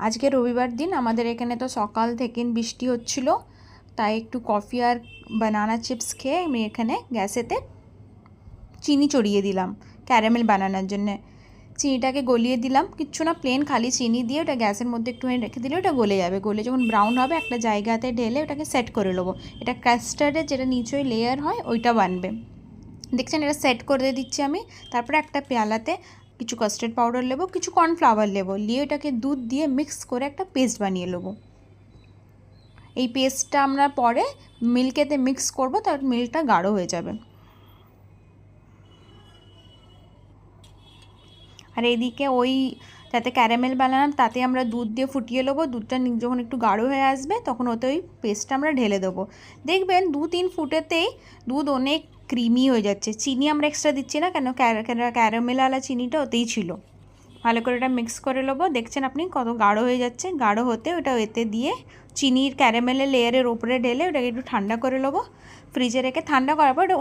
আজকে রবিবার দিন আমাদের এখানে তো সকাল থেকে বৃষ্টি হচ্ছিল, তাই একটু কফি আর বানানা চিপস খেয়ে আমি এখানে গ্যাসেতে চিনি চড়িয়ে দিলাম ক্যারামেল বানানোর জন্য। চিনিটাকে গলিয়ে দিলাম, কিচ্ছু না, প্লেন খালি চিনি দিয়ে ওটা গ্যাসের মধ্যে একটুখানি রেখে দিলে ওটা গলে যাবে। গলে যখন ব্রাউন হবে একটা জায়গাতে ঢেলে ওটাকে সেট করে নেবো। এটা কাস্টার্ডের যেটা নিচই লেয়ার হয় ওইটা বানবে। দেখছেন এটা সেট করে দিচ্ছি আমি। তারপরে একটা পেয়ালাতে কিছু কাস্টার্ড পাউডার নেবো, কিছু কর্নফ্লাওয়ার নেবো, নিয়ে ওটাকে দুধ দিয়ে মিক্স করে একটা পেস্ট বানিয়ে নেবো। এই পেস্টটা আমরা পরে মিল্কেতে মিক্স করবো, তার মিল্কটা গাঢ় হয়ে যাবে। আর এইদিকে ওই যাতে ক্যারামেল বানালাম তাতে আমরা দুধ দিয়ে ফুটিয়ে নেবো। দুধটা যখন একটু গাঢ় হয়ে আসবে তখন ওতে ওই পেস্টটা আমরা ঢেলে দেবো। দেখবেন 2-3 ফুটেতেই দুধ অনেক ক্রিমি হয়ে যাচ্ছে। চিনি আমরা এক্সট্রা দিচ্ছি না, কেন ক্যারামেলওয়ালা চিনিটা ওতেই ছিল। ভালো করে এটা মিক্স করে নেবো। দেখছেন আপনি কত গাঢ় হয়ে যাচ্ছে। গাঢ় হতে ওটা এতে দিয়ে চিনির ক্যারামেলের লেয়ারের ওপরে ঢেলে ওটাকে একটু ঠান্ডা করে নেবো। ফ্রিজে রেখে ঠান্ডা করার পর